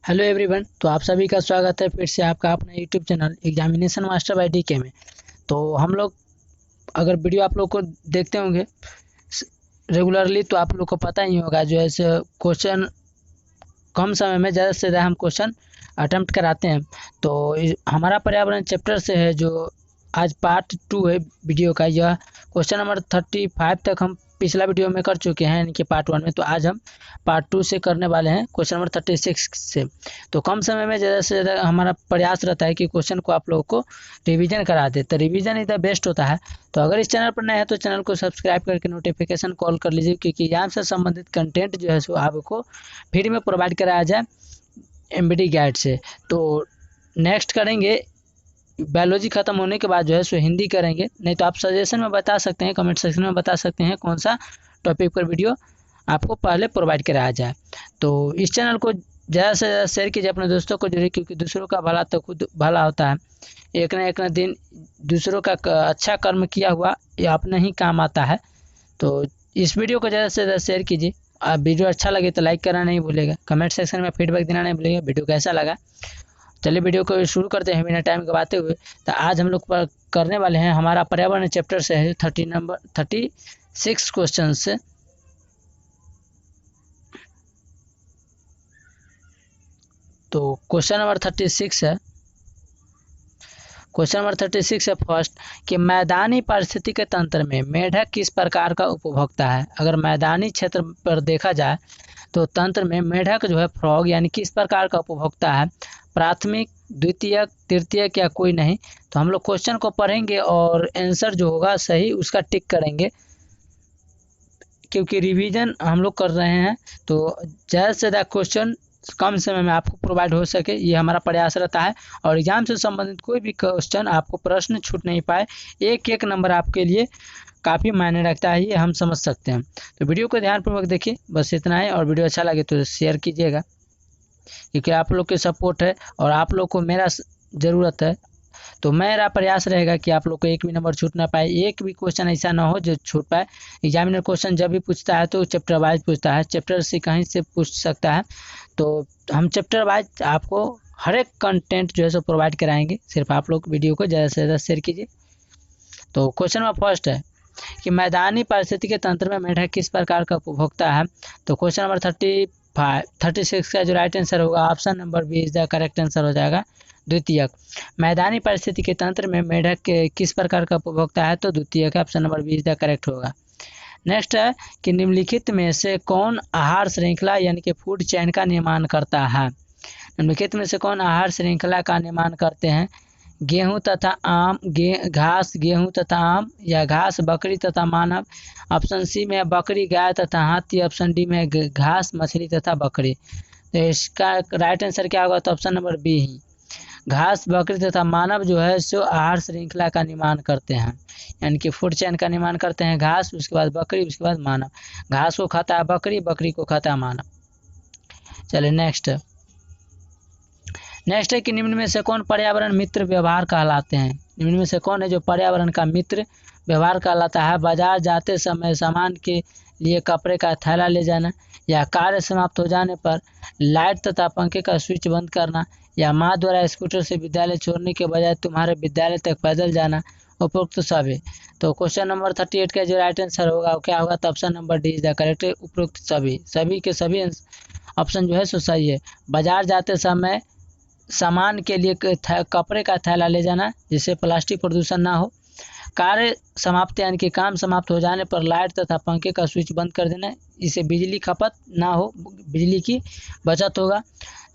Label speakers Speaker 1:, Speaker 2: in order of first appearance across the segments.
Speaker 1: Hello everyone. तो आप सभी का स्वागत है फिर से आपका अपना YouTube channel examination master by DK में। तो हम लोग अगर वीडियो आप लोग को देखते होंगे रेगुलरली तो आप लोग को पता ही होगा जो है क्वेश्चन कम समय में ज़्यादा से ज़्यादा हम क्वेश्चन अटेम्प्ट कराते हैं। तो हमारा पर्यावरण चैप्टर से है जो आज पार्ट 2 है वीडियो का। यह क्वेश्चन नंबर 35 तक हम पिछला वीडियो में कर चुके हैं यानी कि पार्ट 1 में। तो आज हम पार्ट 2 से करने वाले हैं क्वेश्चन नंबर 36 से। तो कम समय में ज़्यादा से ज़्यादा हमारा प्रयास रहता है कि क्वेश्चन को आप लोगों को रिवीजन करा दे। तो रिवीजन इज द बेस्ट होता है। तो अगर इस चैनल पर नए हैं तो चैनल को सब्सक्राइब करके नोटिफिकेशन कॉल कर लीजिए, क्योंकि एग्जाम से संबंधित कंटेंट जो है सो आपको फ्री में प्रोवाइड कराया जाए एमबीडी गाइड से। तो नेक्स्ट करेंगे बायोलॉजी खत्म होने के बाद जो है सो हिंदी करेंगे। नहीं तो आप सजेशन में बता सकते हैं, कमेंट सेक्शन में बता सकते हैं कौन सा टॉपिक पर वीडियो आपको पहले प्रोवाइड कराया जाए। तो इस चैनल को ज़्यादा से ज़्यादा शेयर कीजिए अपने दोस्तों को जोड़िए, क्योंकि दूसरों का भला तो खुद भला होता है। एक ना दिन दूसरों का अच्छा कर्म किया हुआ ये अपने ही काम आता है। तो इस वीडियो को ज़्यादा से ज़्यादा शेयर कीजिए। आप वीडियो अच्छा लगे तो लाइक करना नहीं भूलेगा, कमेंट सेक्शन में फीडबैक देना नहीं भूलेगा वीडियो कैसा लगा। चलिए वीडियो को शुरू करते हैं बिना टाइम गवाते हुए। तो आज हम लोग करने वाले हैं हमारा पर्यावरण चैप्टर से है 36 क्वेश्चन से। तो क्वेश्चन नंबर 36 है। क्वेश्चन नंबर 36 है फर्स्ट कि मैदानी पारिस्थितिक तंत्र में मेढक किस प्रकार का उपभोक्ता है। अगर मैदानी क्षेत्र पर देखा जाए तो तंत्र में मेढक जो है फ्रॉग यानी किस प्रकार का उपभोक्ता है, प्राथमिक, द्वितीयक, तृतीयक या कोई नहीं। तो हम लोग क्वेश्चन को पढ़ेंगे और आंसर जो होगा सही उसका टिक करेंगे, क्योंकि रिवीजन हम लोग कर रहे हैं। तो ज़्यादा से ज़्यादा क्वेश्चन कम समय में आपको प्रोवाइड हो सके ये हमारा प्रयास रहता है। और एग्जाम से संबंधित कोई भी क्वेश्चन आपको प्रश्न छूट नहीं पाए, एक एक नंबर आपके लिए काफ़ी मायने रखता है, ये हम समझ सकते हैं। तो वीडियो को ध्यानपूर्वक देखिए, बस इतना है। और वीडियो अच्छा लगे तो शेयर कीजिएगा, क्योंकि आप लोग की सपोर्ट है और आप लोग को मेरा ज़रूरत है। तो मेरा प्रयास रहेगा कि आप लोग को एक भी नंबर छूट ना पाए, एक भी क्वेश्चन ऐसा ना हो जो छूट पाए। एग्जामिनर क्वेश्चन जब भी पूछता है तो चैप्टर वाइज पूछता है, चैप्टर से कहीं से पूछ सकता है। तो हम चैप्टर वाइज आपको हर एक कंटेंट जो है सो प्रोवाइड कराएंगे। सिर्फ आप लोग वीडियो को ज़्यादा से ज़्यादा शेयर कीजिए। तो क्वेश्चन नंबर फर्स्ट है कि मैदानी पारिस्थितिक तंत्र में मेढक किस प्रकार का उपभोक्ता है। तो क्वेश्चन नंबर 36 का जो राइट आंसर होगा option number B is the correct answer हो जाएगा, द्वितीयक। मैदानी परिस्थिति के तंत्र में मेढक किस प्रकार का उपभोक्ता है, तो द्वितीयक option number B is the correct होगा। नेक्स्ट है कि निम्नलिखित में से कौन आहार श्रृंखला यानी कि फूड चेन का निर्माण करता है। निम्नलिखित में से कौन आहार श्रृंखला का निर्माण करते हैं, गेहूं तथा आम, घास, गेहूं तथा आम, या घास, बकरी तथा मानव। ऑप्शन सी में बकरी, गाय तथा हाथी। ऑप्शन डी में घास, मछली तथा बकरी। तो इसका राइट आंसर क्या होगा, तो ऑप्शन नंबर बी ही, घास, बकरी तथा मानव जो है सो आहार श्रृंखला का निर्माण करते हैं, यानी कि फूड चेन का निर्माण करते हैं। घास, उसके बाद बकरी, उसके बाद मानव। घास को खाता है बकरी, बकरी को खाता है मानव। चलिए नेक्स्ट है कि निम्न में से कौन पर्यावरण मित्र व्यवहार कहलाते हैं। निम्न में से कौन है जो पर्यावरण का मित्र व्यवहार कहलाता है। बाजार जाते समय सामान के लिए कपड़े का थैला ले जाना, या कार्य समाप्त हो जाने पर लाइट तथा पंखे का स्विच बंद करना, या माँ द्वारा स्कूटर से विद्यालय छोड़ने के बजाय तुम्हारे विद्यालय तक पैदल जाना। उपरोक्त सभी। तो क्वेश्चन नंबर 38 का जो राइट आंसर होगा वो क्या होगा, तो option number D is the correct, उपरोक्त सभी। सभी के सभी ऑप्शन जो है सो सही है। बाजार जाते समय सामान के लिए कपड़े का थैला ले जाना जिससे प्लास्टिक प्रदूषण ना हो। कार्य समाप्त यानी कि काम समाप्त हो जाने पर लाइट तथा पंखे का स्विच बंद कर देना, इससे बिजली खपत ना हो, बिजली की बचत होगा।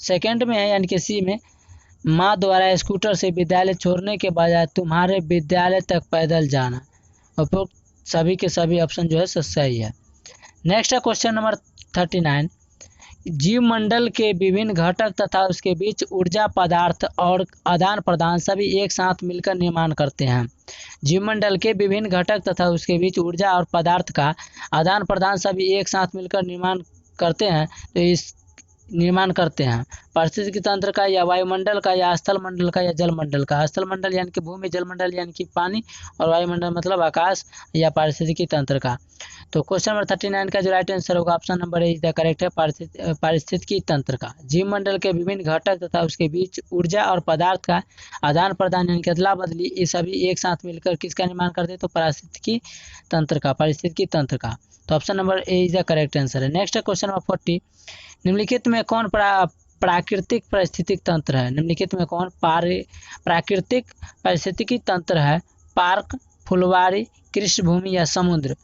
Speaker 1: सेकंड में है यानी कि सी में, माँ द्वारा स्कूटर से विद्यालय छोड़ने के बजाय तुम्हारे विद्यालय तक पैदल जाना। उपरोक्त सभी के सभी ऑप्शन जो है सही है। नेक्स्ट है क्वेश्चन नंबर 39, जीव मंडल के विभिन्न घटक तथा उसके बीच ऊर्जा, पदार्थ और आदान प्रदान सभी एक साथ मिलकर निर्माण करते हैं। जीव मंडल के विभिन्न घटक तथा उसके बीच ऊर्जा और पदार्थ का आदान प्रदान सभी एक साथ मिलकर निर्माण करते हैं। तो निर्माण करते हैं, पारिस्थितिकी तंत्र का या वायुमंडल का या स्थल मंडल का या जलमंडल का। स्थल मंडल यानी कि भूमि, जलमंडल यानी कि पानी, और वायुमंडल मतलब आकाश या पारिस्थितिकी तंत्र का। तो क्वेश्चन नंबर 39 का जो राइट आंसर होगा option number A is the correct है, पारिस्थितिकी तंत्र का। जीव मंडल के विभिन्न घटक तथा उसके बीच ऊर्जा और पदार्थ का आदान प्रदान यानी कि अदला बदली, ये सभी एक साथ मिलकर किसका निर्माण करते हैं, तो पारिस्थितिकी तंत्र का, पारिस्थितिकी तंत्र का। तो option number A is the correct answer है। नेक्स्ट है क्वेश्चन नंबर 40, निम्नलिखित में कौन प्राकृतिक पारिस्थितिक तंत्र है। निम्नलिखित में कौन प्राकृतिक पारिस्थितिकी तंत्र है, पार्क, फुलवारी, कृषिभूमि या समुद्र।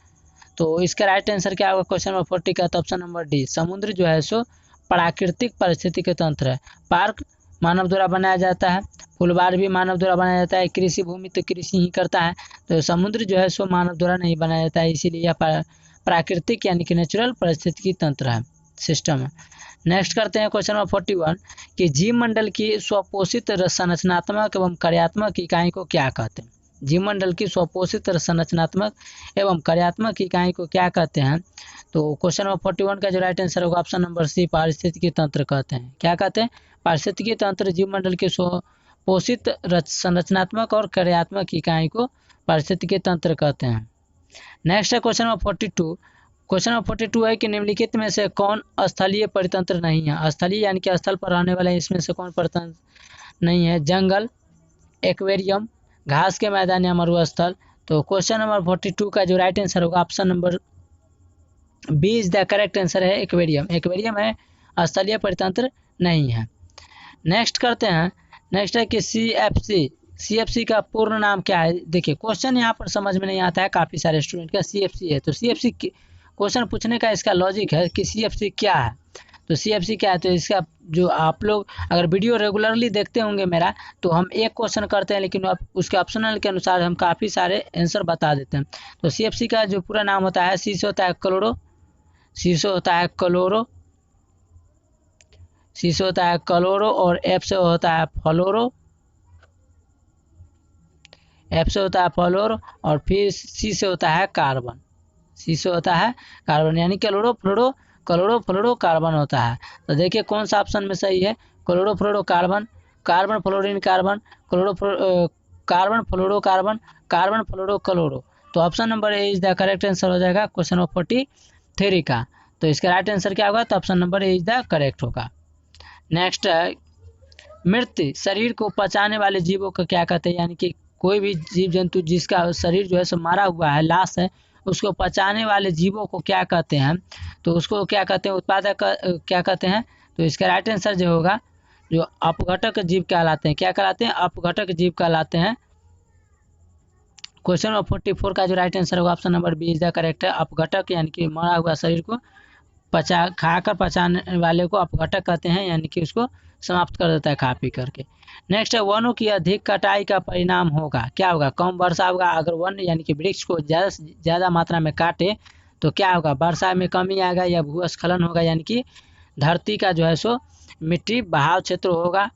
Speaker 1: तो इसका राइट आंसर क्या होगा क्वेश्चन नंबर 40 का, तो ऑप्शन नंबर डी, समुद्र जो है सो प्राकृतिक पारिस्थितिकी तंत्र है। पार्क मानव द्वारा बनाया जाता है, फुलवारी भी मानव द्वारा बनाया जाता है, कृषि भूमि तो कृषि ही करता है, तो समुद्र जो है सो मानव द्वारा नहीं बनाया जाता है, इसीलिए यह प्राकृतिक यानी कि नेचुरल पारिस्थितिकी तंत्र है, सिस्टम है। नेक्स्ट करते हैं क्वेश्चन नंबर 41 कि जीव मंडल की स्वपोषित संरचनात्मक एवं कार्यात्मक इकाई को क्या कहते हैं। जीव मंडल की स्वपोषित संरचनात्मक एवं कार्यात्मक इकाई को क्या कहते हैं। तो क्वेश्चन नंबर 41 का जो राइट आंसर होगा ऑप्शन नंबर सी, पारिस्थितिकी तंत्र कहते हैं। क्या कहते हैं, पारिस्थितिकी तंत्र जीव मंडल की स्वपोषित संरचनात्मक और कार्यात्मक इकाई को पारिस्थितिकी तंत्र कहते हैं। नेक्स्ट है क्वेश्चन नंबर 42, क्वेश्चन नंबर 42 है कि निम्नलिखित में से कौन स्थलीय परितंत्र नहीं है। स्थलीय यानी कि स्थल पर रहने वाले इसमें से कौन परितंत्र नहीं है, जंगल, एक्वेरियम, घास के मैदान या मरुस्थल। तो क्वेश्चन नंबर 42 का जो राइट आंसर होगा option number B is the correct answer है, एक्वेरियम। एक्वेरियम है, स्थलीय परितंत्र नहीं है। नेक्स्ट करते हैं, नेक्स्ट है कि सीएफसी का पूर्ण नाम क्या है। देखिए क्वेश्चन यहाँ पर समझ में नहीं आता है काफ़ी सारे स्टूडेंट का, सीएफसी है तो सीएफसी क्वेश्चन पूछने का इसका लॉजिक है कि सीएफसी क्या है। तो सीएफसी क्या है, तो इसका जो आप लोग अगर वीडियो रेगुलरली देखते होंगे मेरा, तो हम एक क्वेश्चन करते हैं लेकिन उसके ऑप्शनल के अनुसार हम काफ़ी सारे आंसर बता देते हैं। तो सीएफसी का जो पूरा नाम होता है, सी से होता है क्लोरो, सी से होता है क्लोरो, सी से होता है क्लोरो, और एफ से होता है फ्लोरो, एफ से होता है फ्लोरो, और फिर सी से होता है कार्बन, सी से होता है कार्बन यानी क्लोरो फ्लोरो कार्बन होता है। तो देखिए कौन सा ऑप्शन में सही है, chloro fluoro carbon, carbon fluorine carbon, carbon fluoro carbon, carbon fluoro chloro. तो option number A is the correct answer हो जाएगा क्वेश्चन नंबर 43 का। तो इसका राइट आंसर क्या होगा, तो option number A is the correct होगा। नेक्स्ट है, मृत शरीर को पचाने वाले जीवों को क्या कहते हैं, यानी कि कोई भी जीव जंतु जिसका शरीर जो है सो मारा हुआ है, लाश है, उसको पचाने वाले जीवों को क्या कहते हैं। तो उसको क्या कहते हैं, उत्पादक क्या कहते हैं। तो इसका राइट आंसर जो होगा, जो अपघटक जीव कहलाते हैं, क्या कहलाते हैं, अपघटक जीव कहलाते हैं। क्वेश्चन नंबर 44 का जो राइट आंसर होगा option number B is the correct है, अपघटक यानी कि मरा हुआ शरीर को खाकर पचाने वाले को अपघटक कहते हैं, यानी कि उसको समाप्त कर देता है खा पी करके। नेक्स्ट है, वनों की अधिक कटाई का परिणाम होगा, क्या होगा, कम वर्षा होगा। अगर वन यानी कि वृक्ष को ज़्यादा से ज़्यादा मात्रा में काटे तो क्या होगा, वर्षा में कमी आएगा या भूस्खलन होगा, यानी कि धरती का जो है सो मिट्टी बहाव क्षेत्र होगा,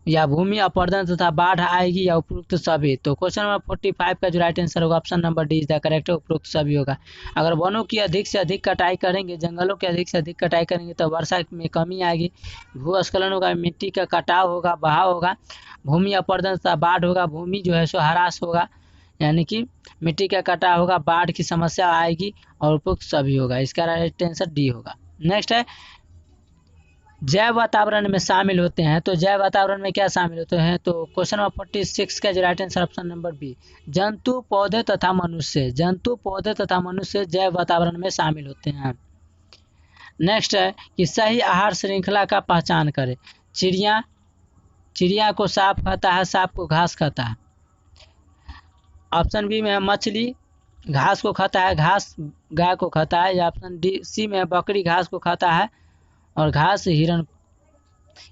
Speaker 1: या भूमि अपरदन तथा बाढ़ आएगी, या उपरोक्त सभी। तो क्वेश्चन नंबर 45 का जो राइट आंसर होगा option number D is the correct है, उपरोक्त सभी होगा। अगर वनों की अधिक से अधिक कटाई करेंगे, जंगलों की अधिक से अधिक कटाई करेंगे तो वर्षा में कमी आएगी, भूस्खलन होगा, मिट्टी का कटाव होगा, बहाव होगा, भूमि अपरदन तथा बाढ़ होगा, भूमि जो है सो ह्रास होगा, यानी कि मिट्टी का कटाव होगा, बाढ़ की समस्या आएगी, और उपरोक्त सभी होगा। इसका राइट आंसर डी होगा। नेक्स्ट है, जैव वातावरण में शामिल होते हैं। तो जैव वातावरण में क्या शामिल होते हैं, तो क्वेश्चन नंबर 46 का जो right answer option number B, जंतु पौधे तथा मनुष्य, जंतु पौधे तथा मनुष्य जैव वातावरण में शामिल होते हैं। नेक्स्ट है कि सही आहार श्रृंखला का पहचान करें। चिड़िया को सांप खाता है, सांप को घास खाता है। ऑप्शन बी में है मछली घास को खाता है, घास गाय को खाता है, या ऑप्शन डी सी में है बकरी घास को खाता है और घास हिरण,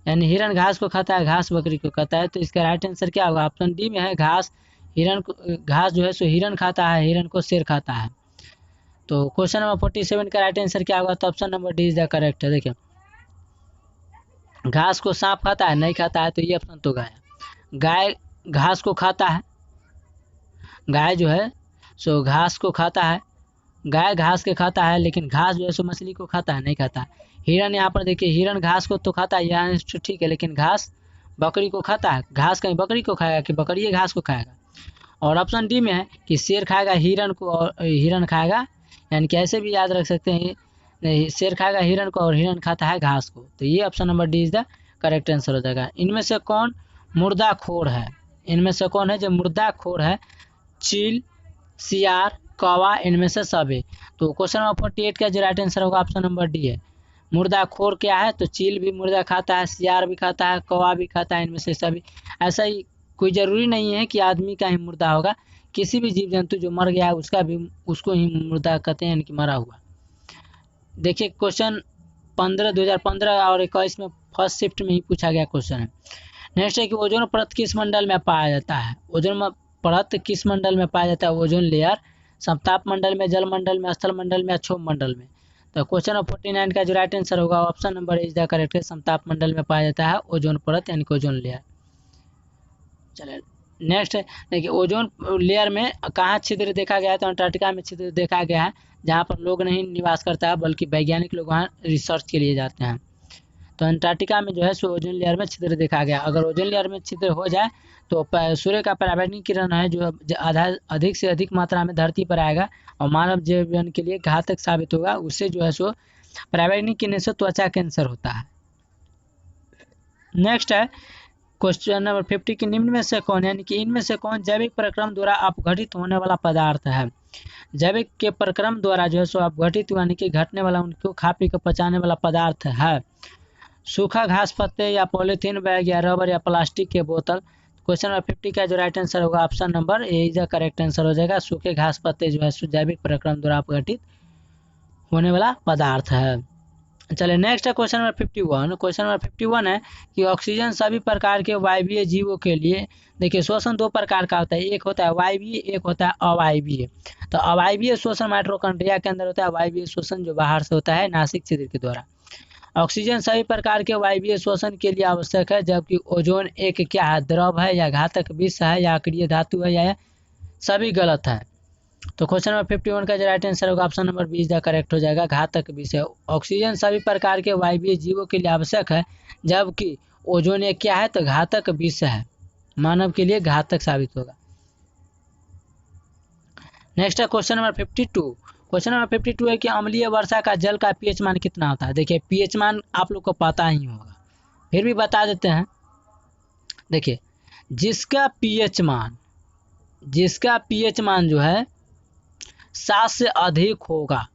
Speaker 1: यानी हिरण घास को खाता है, घास बकरी को खाता है। तो इसका राइट आंसर क्या होगा, ऑप्शन डी में है घास घास जो है सो हिरण खाता है, हिरण को शेर खाता है। तो क्वेश्चन नंबर 47 का राइट आंसर क्या होगा, तो option number D is the correct है। देखिए घास को सांप खाता है, नहीं खाता है, तो ये ऑप्शन तो गाय घास को खाता है, गाय जो है सो घास को खाता है, गाय घास के खाता है, लेकिन घास जो है सो मछली को खाता है, नहीं खाता है। हिरन यहाँ पर देखिए, हिरन घास को तो खाता है, यहाँ तो ठीक है, लेकिन घास बकरी को खाता है? घास कहीं बकरी को खाएगा कि बकरी घास को खाएगा? और ऑप्शन डी में है कि शेर खाएगा हिरन को और हिरन खाएगा, यानी कि ऐसे भी याद रख सकते हैं, शेर खाएगा हिरन को और हिरन खाता है घास को। तो ये option number D is the correct answer हो जाएगा। इनमें से कौन मुर्दाखोर है? इनमें से कौन है जो मुर्दाखोर है? चील, सियार, कौवा, इनमें से सभी। तो क्वेश्चन नंबर 48 का जो राइट आंसर होगा ऑप्शन नंबर डी है। मुर्दाखोर क्या है? तो चील भी मुर्दा खाता है, सियार भी खाता है, कौवा भी खाता है, इनमें से सभी। ऐसा ही कोई ज़रूरी नहीं है कि आदमी का ही मुर्दा होगा, किसी भी जीव जंतु जो मर गया है उसका भी, उसको ही मुर्दा कहते हैं, यानी कि मरा हुआ। देखिए क्वेश्चन 2015 और 21 में फर्स्ट शिफ्ट में ही पूछा गया क्वेश्चन है। नेक्स्ट है कि ओजोन परत किस मंडल में पाया जाता है? ओजोन परत किस मंडल में पाया जाता है? ओजोन लेयर समताप मंडल में, जल मंडल में, स्थल मंडल में, क्षोभ मंडल में। तो क्वेश्चन नंबर 49 का जो राइट आंसर होगा option number is the correct है, समताप मंडल में पाया जाता है ओजोन परत, यानी कि ओजोन लेयर। चलिए नेक्स्ट है, देखिए ओजोन लेयर में कहाँ छिद्र देखा गया है? तो अंटार्कटिका में छिद्र देखा गया है, जहाँ पर लोग नहीं निवास करता है बल्कि वैज्ञानिक लोग वहाँ रिसर्च के लिए जाते हैं। तो अंटार्कटिका में जो है सो ओजोन लेयर में छिद्र देखा गया। अगर ओजोन लेयर में छिद्र हो जाए तो सूर्य का पराबैंगनी किरण है जो अधिक से अधिक मात्रा में धरती पर आएगा और मानव जीवन के लिए घातक साबित होगा। उससे जो है सो पराबैंगनी किरण से त्वचा कैंसर होता है। नेक्स्ट है क्वेश्चन नंबर 50 की निम्न में से कौन, यानी कि इनमें से कौन जैविक प्रक्रम द्वारा अपघटित होने वाला पदार्थ है? जैविक के प्रक्रम द्वारा जो है सो अपघटित यानी कि घटने वाला, उनको खा पी कर पचाने वाला पदार्थ है। सूखा घास पत्ते या पॉलीथीन बैग या रबर या प्लास्टिक के बोतल। क्वेश्चन नंबर 50 का जो राइट आंसर होगा option number A is the correct answer हो जाएगा। सूखे घास पत्ते जो है जैविक प्रक्रम द्वारा अपघटित होने वाला पदार्थ है। चलिए नेक्स्ट है क्वेश्चन नंबर 51। क्वेश्चन नंबर 51 है कि ऑक्सीजन सभी प्रकार के वायवीय जीवों के लिए, देखिए श्वसन दो प्रकार का होता है, एक होता है वायवीय, एक होता है अवायवीय। तो अवायवीय श्वसन माइटोकॉन्ड्रिया के अंदर होता है, वायवीय श्वसन जो बाहर से होता है नासिक छिद्र के द्वारा। ऑक्सीजन सभी प्रकार के वायवीय श्वसन के लिए आवश्यक है, जबकि ओजोन एक क्या है? द्रव है या घातक विष है या अक्रिय धातु है या सभी गलत है। तो क्वेश्चन नंबर 51 का जो राइट आंसर होगा option number B is the correct हो जाएगा, घातक विष है। ऑक्सीजन सभी प्रकार के वायवीय जीवों के लिए आवश्यक है, जबकि ओजोन एक क्या है? तो घातक विष है, मानव के लिए घातक साबित होगा। नेक्स्ट है क्वेश्चन नंबर 52। क्वेश्चन नंबर 52 है कि अम्लीय वर्षा का जल का पीएच मान कितना होता है? देखिए पीएच मान आप लोग को पता ही होगा, फिर भी बता देते हैं। देखिए जिसका पीएच मान जो है 7 से अधिक होगा,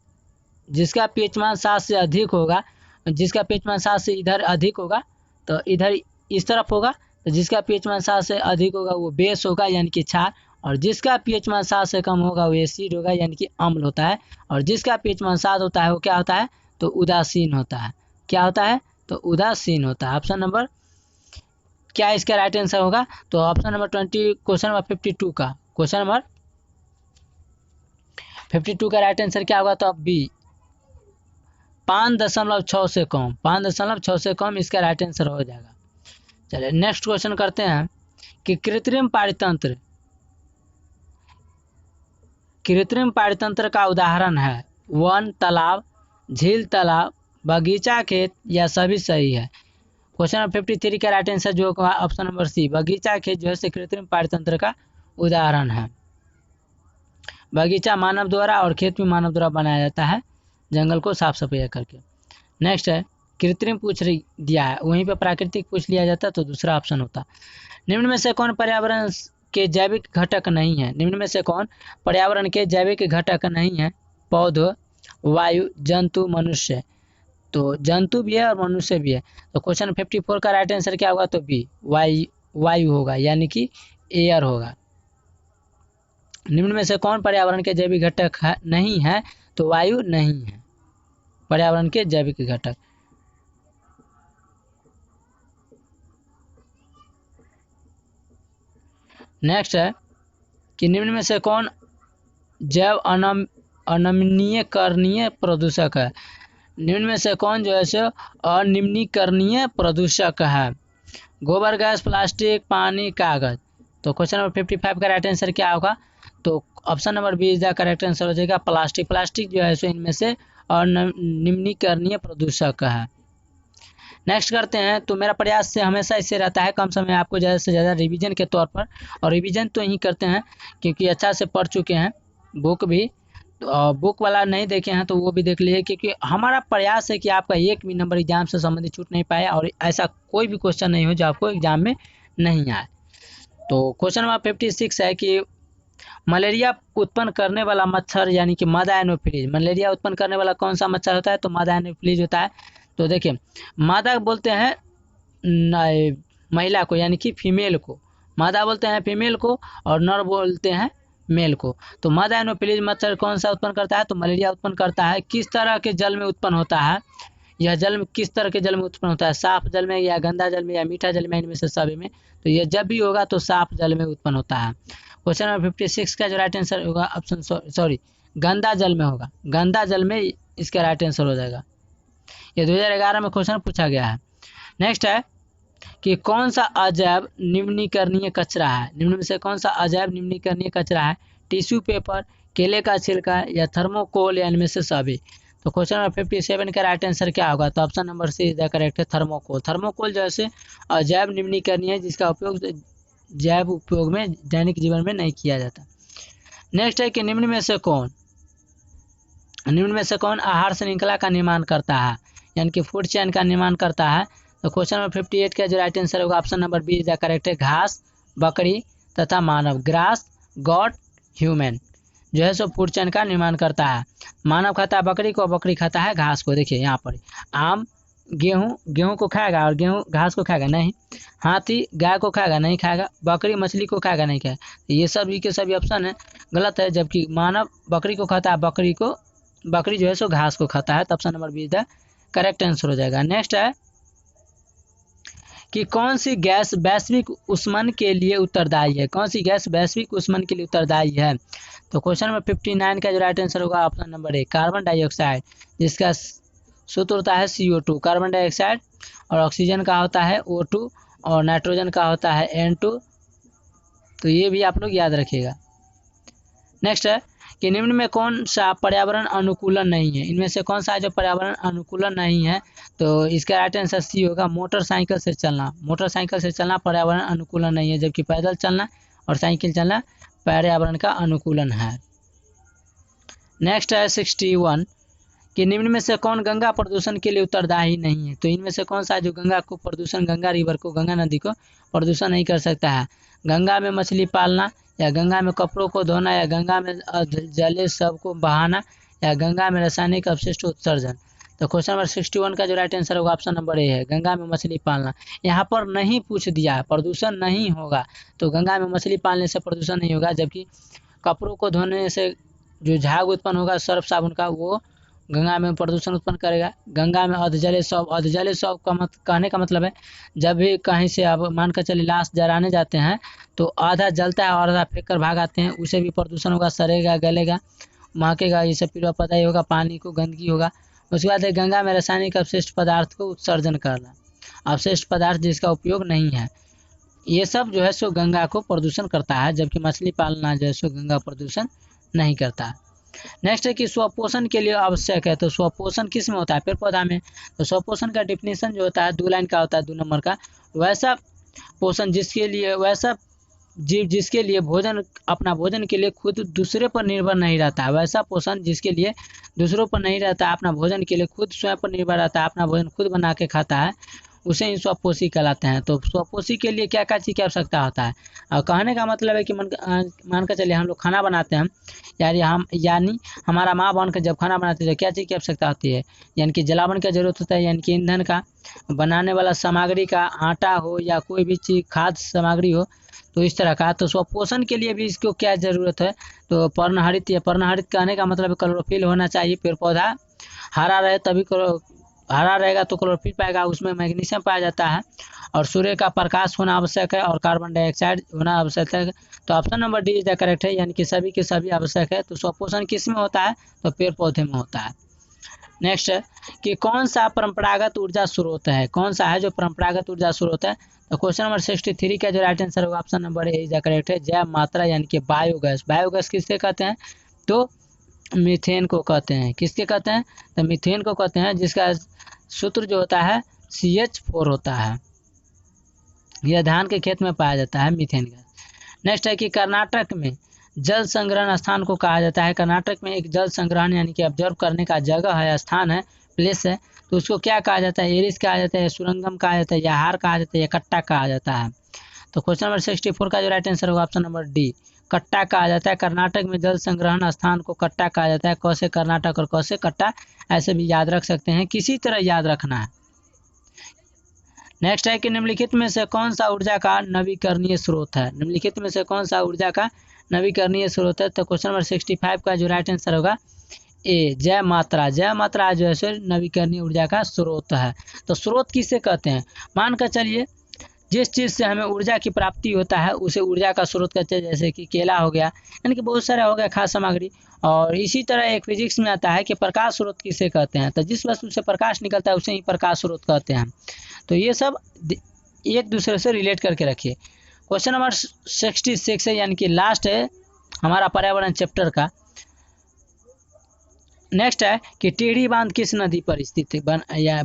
Speaker 1: जिसका पीएच मान 7 से अधिक होगा, जिसका पीएच मान 7 से इधर अधिक होगा तो इधर इस तरफ होगा, तो जिसका पीएच मान 7 से अधिक होगा वो बेस होगा यानी कि क्षार, और जिसका पीएच मान 7 से कम होगा वो एसिड होगा यानी कि अम्ल होता है, और जिसका पीएच मान 7 होता है वो क्या होता है? तो उदासीन होता है। क्या होता है? तो उदासीन होता है। ऑप्शन नंबर क्या इसका राइट आंसर होगा? तो ऑप्शन नंबर 20 क्वेश्चन नंबर 52 का, क्वेश्चन नंबर 52 का राइट आंसर क्या होगा? तो अब बी 5.6 से कम, 5.6 से कम इसका राइट आंसर हो जाएगा। चलिए नेक्स्ट क्वेश्चन करते हैं कि कृत्रिम पारितंत्र का उदाहरण है वन, तालाब, झील, तालाब, बगीचा, खेत या सभी सही है। क्वेश्चन नंबर 53 का राइट आंसर जो होगा ऑप्शन नंबर सी, बगीचा, खेत जो है कृत्रिम पारितंत्र का उदाहरण है। बगीचा मानव द्वारा और खेत भी मानव द्वारा बनाया जाता है, जंगल को साफ सफाई करके। नेक्स्ट है कृत्रिम पूछ दिया है, वहीं पे प्राकृतिक पूछ लिया जाता तो दूसरा ऑप्शन होता। निम्न में से कौन पर्यावरण के जैविक घटक नहीं है? निम्न में से कौन पर्यावरण के जैविक घटक नहीं है? पौधे, वायु, जंतु, मनुष्य। तो जंतु भी है और मनुष्य भी है। तो क्वेश्चन 54 का राइट आंसर क्या होगा? तो बी वायु होगा, यानी कि एयर होगा। निम्न में से कौन पर्यावरण के जैविक घटक नहीं है? तो वायु नहीं है पर्यावरण के जैविक घटक। नेक्स्ट है कि निम्न में से कौन जैव अनिम्नीकरणीय प्रदूषक है? निम्न में से कौन जो है सो अनिम्नीकरणीय प्रदूषक है? गोबर गैस, प्लास्टिक, पानी, कागज। तो क्वेश्चन नंबर 55 का राइट आंसर क्या होगा? तो option number B is the correct answer हो जाएगा, प्लास्टिक। प्लास्टिक जो है सो इनमें से और निम्नीकरणीय प्रदूषक है। नेक्स्ट करते हैं। तो मेरा प्रयास से हमेशा इससे रहता है कम समय आपको ज़्यादा से ज़्यादा रिवीजन के तौर पर, और रिवीजन तो यही करते हैं क्योंकि अच्छा से पढ़ चुके हैं बुक भी, तो बुक वाला नहीं देखे हैं तो वो भी देख लीजिए, क्योंकि हमारा प्रयास है कि आपका एक भी नंबर एग्जाम से संबंधित छूट नहीं पाए और ऐसा कोई भी क्वेश्चन नहीं हो जो आपको एग्जाम में नहीं आए। तो क्वेश्चन नंबर 56 है कि मलेरिया उत्पन्न करने वाला मच्छर यानी कि मादा एनोफिलीज, मलेरिया उत्पन्न करने वाला कौन सा मच्छर होता है? तो मादा एनोफिलीज होता है। तो देखिए, मादा बोलते हैं महिला को यानी कि फीमेल को, मादा बोलते हैं फीमेल को और नर बोलते हैं मेल को। तो मादा एनोफिलीज मच्छर कौन सा उत्पन्न करता है? तो मलेरिया उत्पन्न करता है। किस तरह के जल में उत्पन्न होता है? यह जल किस तरह के जल में उत्पन्न होता है? साफ जल में या गंदा जल में या मीठा जल में, इनमें से सभी में। तो यह जब भी होगा तो साफ जल में उत्पन्न होता है। क्वेश्चन नंबर 56 का जो राइट आंसर होगा ऑप्शन सॉरी गंदा जल में होगा, गंदा जल में इसका राइट आंसर हो जाएगा। ये 2011 में क्वेश्चन पूछा गया है। नेक्स्ट है कि कौन सा अजैव निम्नीकरणीय कचरा है? निम्न में से कौन सा अजैव निम्नीकरणीय कचरा है? टिश्यू पेपर, केले का छिलका या थर्मोकोल या इनमें से सभी। तो क्वेश्चन नंबर 57 का राइट आंसर क्या होगा? तो option number C is the correct है, थर्मोकोल। थर्मोकोल जैसे अजैव निम्नीकरणीय है जिसका उपयोग जैव उपयोग में दैनिक जीवन में नहीं किया जाता। नेक्स्ट है कि निम्न में से कौन आहार श्रृंखला का निर्माण करता है यानी कि फूड चेन का निर्माण करता है? तो क्वेश्चन नंबर 58 का जो राइट आंसर होगा option number B is the correct है, घास, बकरी तथा मानव। ग्रास, गॉड, ह्यूमन जो है सो फूड चेन का निर्माण करता है। मानव खाता है बकरी को, बकरी खाता है घास को। देखिए यहाँ पर आम गेहूं को खाएगा और गेहूं घास को खाएगा नहीं। हाथी गाय को खाएगा नहीं खाएगा, बकरी मछली को खाएगा नहीं खाएगा। ये सभी के सभी ऑप्शन है गलत है, जबकि मानव बकरी को खाता है, बकरी जो है सो घास को खाता है। तो option number B is the correct answer हो जाएगा। नेक्स्ट है कि कौन सी गैस वैश्विक ऊष्मन के लिए उत्तरदायी है? कौन सी गैस वैश्विक ऊष्मन के लिए उत्तरदायी है? तो क्वेश्चन नंबर 59 का जो राइट आंसर होगा ऑप्शन नंबर ए, कार्बन डाइऑक्साइड, जिसका सूत्र होता है CO2। कार्बन डाइऑक्साइड और ऑक्सीजन का होता है O2 और नाइट्रोजन का होता है N2। तो ये भी आप लोग याद रखिएगा। नेक्स्ट है कि निम्न में कौन सा पर्यावरण अनुकूलन नहीं है? इनमें से कौन सा है जो पर्यावरण अनुकूलन नहीं है? तो इसका राइट आंसर सी होगा, मोटरसाइकिल से चलना। मोटरसाइकिल से चलना पर्यावरण अनुकूलन नहीं है, जबकि पैदल चलना और साइकिल चलना पर्यावरण का अनुकूलन है। नेक्स्ट है 61 कि निम्न में से कौन गंगा प्रदूषण के लिए उत्तरदायी नहीं है? तो इनमें से कौन सा जो गंगा रिवर को, गंगा नदी को प्रदूषण नहीं कर सकता है? गंगा में मछली पालना या गंगा में कपड़ों को धोना या गंगा में जले शव को बहाना या गंगा में रासायनिक अपशिष्ट उत्सर्जन। तो क्वेश्चन नंबर 61 का जो राइट आंसर होगा ऑप्शन नंबर ए है, गंगा में मछली पालना। यहाँ पर नहीं पूछ दिया प्रदूषण नहीं होगा, तो गंगा में मछली पालने से प्रदूषण नहीं होगा, जबकि कपड़ों को धोने से जो झाग उत्पन्न होगा सर्फ साबुन का, वो गंगा में प्रदूषण उत्पन्न करेगा। गंगा में अधजले शव का कहने का मतलब है जब भी कहीं से आप मान कर चलिए लाश जलाने जाते हैं तो आधा जलता है और आधा फेंक कर भाग आते हैं, उसे भी प्रदूषण होगा, सड़ेगा, गलेगा, महकेगा, ये सब पीला पता ही होगा, पानी को गंदगी होगा। उसके बाद गंगा में रासायनिक अपशिष्ट पदार्थ को उत्सर्जन करना, अपशिष्ट पदार्थ जिसका उपयोग नहीं है, ये सब जो है सो गंगा को प्रदूषण करता है, जबकि मछली पालना जो है सो गंगा प्रदूषण नहीं करता है। नेक्स्ट है कि स्वपोषण के लिए आवश्यक है। तो स्वपोषण किस में होता है? पेड़ पौधा में। तो स्वपोषण का डिफिनेशन जो होता है 2 लाइन का होता है, 2 नंबर का। वैसा पोषण वैसा जीव जिसके लिए अपना भोजन के लिए खुद दूसरे पर निर्भर नहीं रहता है। वैसा पोषण जिसके लिए दूसरों पर नहीं रहता है, अपना भोजन के लिए खुद स्वयं पर निर्भर रहता है, अपना भोजन खुद बना के खाता है, उसे ही स्वपोषी कहलाते हैं। तो स्वपोषी के लिए क्या क्या चीज़ की आवश्यकता होता है? और कहने का मतलब है कि मान कर चलिए हम लोग खाना बनाते हैं, यानी हमारा माँ बनकर जब खाना बनाते हैं तो क्या चीज़ की आवश्यकता होती है? यानी कि जलावन की जरूरत होता है, यानी कि ईंधन का, बनाने वाला सामग्री का, आटा हो या कोई भी चीज़ खाद्य सामग्री हो, तो इस तरह का। तो स्वपोषण के लिए भी इसको क्या ज़रूरत है? तो पर्णहरित कहने का मतलब क्लोरोफिल होना चाहिए। पेड़ पौधा हरा रहे तभी हरा रहेगा तो क्लोरोफिल पाएगा, उसमें मैग्नीशियम पाया जाता है, और सूर्य का प्रकाश होना आवश्यक है और कार्बन डाइऑक्साइड होना आवश्यक है। तो option number D is the correct है, यानी कि सभी के सभी आवश्यक है। तो स्वपोषण किस में होता है? तो पेड़ पौधे में होता है। नेक्स्ट है कि कौन सा परंपरागत ऊर्जा स्रोत है? कौन सा है जो परंपरागत ऊर्जा स्रोत है? तो क्वेश्चन नंबर 63 का जो राइट आंसर होगा option number A is the correct है, जैव मात्रा यानी कि बायोगैस। बायोगैस किससे कहते हैं? तो मीथेन को कहते हैं। किसके कहते हैं? तो मीथेन को कहते हैं, जिसका सूत्र जो होता है CH4 होता है। यह धान के खेत में पाया जाता है मीथेन गैस। नेक्स्ट है कि कर्नाटक में जल संग्रहण स्थान को कहा जाता है। कर्नाटक में एक जल संग्रहण यानी कि ऑब्जर्व करने का जगह है, स्थान है, प्लेस है, तो उसको क्या कहा जाता है? एरिस कहा जाता है, सुरंगम कहा जाता है, या हार कहा जाता है, या कट्टा कहा जाता है। तो क्वेश्चन नंबर 64 का जो राइट आंसर होगा ऑप्शन नंबर डी, कट्टा कहा जाता है। कर्नाटक में जल संग्रहण स्थान को कट्टा कहा जाता है। क से कर्नाटक और क से कट्टा, ऐसे भी याद रख सकते हैं, किसी तरह याद रखना है। नेक्स्ट है कि निम्नलिखित में से कौन सा ऊर्जा का नवीकरणीय स्रोत है? निम्नलिखित में से कौन सा ऊर्जा का नवीकरणीय स्रोत है? तो क्वेश्चन नंबर 65 का जो राइट आंसर होगा ए, जय मात्रा। जय मात्रा जो है सो नवीकरणीय ऊर्जा का स्रोत है। तो स्रोत किसे कहते हैं? मान कर चलिए जिस चीज़ से हमें ऊर्जा की प्राप्ति होता है उसे ऊर्जा का स्रोत कहते हैं, जैसे कि केला हो गया, यानी कि बहुत सारा हो गया खाद्य सामग्री। और इसी तरह एक फिजिक्स में आता है कि प्रकाश स्रोत किसे कहते हैं? तो जिस वस्तु से प्रकाश निकलता है उसे ही प्रकाश स्रोत कहते हैं। तो ये सब एक दूसरे से रिलेट करके रखिए। क्वेश्चन नंबर 66 है, यानी कि लास्ट है हमारा पर्यावरण चैप्टर का। नेक्स्ट है कि टेढ़ी बांध किस नदी पर स्थित है,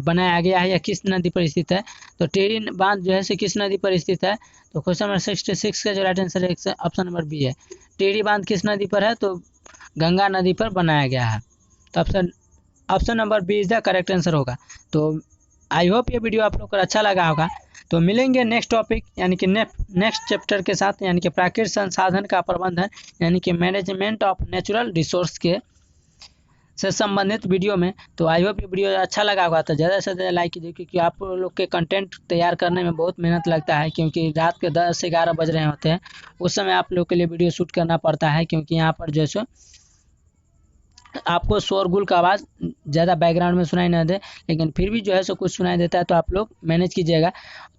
Speaker 1: बनाया गया है, या किस नदी पर स्थित है? तो टेढ़ी बांध जो है से किस नदी पर स्थित है? तो क्वेश्चन नंबर 66 का जो राइट आंसर है ऑप्शन नंबर बी है। टेढ़ी बांध किस नदी पर है? तो गंगा नदी पर बनाया गया है। तो option number B is the correct answer होगा। तो आई होप ये वीडियो आप लोग को अच्छा लगा होगा। तो मिलेंगे नेक्स्ट टॉपिक यानी कि नेक्स्ट चैप्टर के साथ, यानी कि प्राकृतिक संसाधन का प्रबंधन, यानी कि मैनेजमेंट ऑफ नेचुरल रिसोर्स के से संबंधित वीडियो में। तो आई होप ये वीडियो अच्छा लगा होगा। तो ज़्यादा से ज़्यादा लाइक कीजिए, क्योंकि आप लोग के कंटेंट तैयार करने में बहुत मेहनत लगता है, क्योंकि रात के 10 से 11 बज रहे होते हैं, उस समय आप लोग के लिए वीडियो शूट करना पड़ता है, क्योंकि यहाँ पर जो है आपको शोरगुल का आवाज़ ज़्यादा बैकग्राउंड में सुनाई न दे, लेकिन फिर भी जो है सो कुछ सुनाई देता है, तो आप लोग मैनेज कीजिएगा।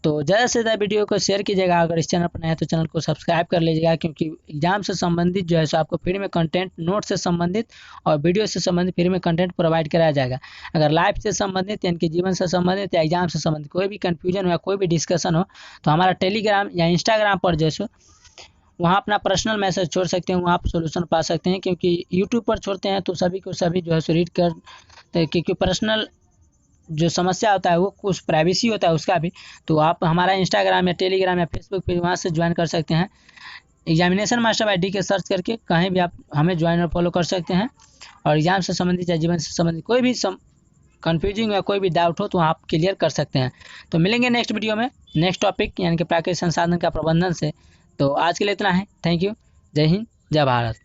Speaker 1: तो ज़्यादा से ज़्यादा वीडियो को शेयर कीजिएगा। अगर इस चैनल पर नए हैं तो चैनल को सब्सक्राइब कर लीजिएगा, क्योंकि एग्जाम से संबंधित जो है सो आपको फ्री में कंटेंट, नोट से संबंधित और वीडियो से संबंधित फ्री में कंटेंट प्रोवाइड कराया जाएगा। अगर लाइफ से संबंधित यानी कि जीवन से संबंधित या एग्जाम से संबंधित कोई भी कन्फ्यूजन हो या कोई भी डिस्कशन हो, तो हमारा टेलीग्राम या इंस्टाग्राम पर जो है वहाँ अपना पर्सनल मैसेज छोड़ सकते हैं, वहाँ आप सोल्यूशन पा सकते हैं। क्योंकि यूट्यूब पर छोड़ते हैं तो सभी को सभी जो है सो रीड कर, क्योंकि पर्सनल जो समस्या होता है वो कुछ प्राइवेसी होता है उसका भी। तो आप हमारा इंस्टाग्राम या टेलीग्राम या फेसबुक पे वहाँ से ज्वाइन कर सकते हैं। एग्जामिनेशन मास्टर ID के सर्च करके कहीं भी आप हमें ज्वाइन और फॉलो कर सकते हैं। और एग्जाम से संबंधित या जीवन से संबंधित कोई भी कन्फ्यूजिंग या कोई भी डाउट हो तो आप क्लियर कर सकते हैं। तो मिलेंगे नेक्स्ट वीडियो में नेक्स्ट टॉपिक यानी कि प्राकृतिक संसाधन का प्रबंधन से। तो आज के लिए इतना है। Thank you. जय हिंद, जय भारत।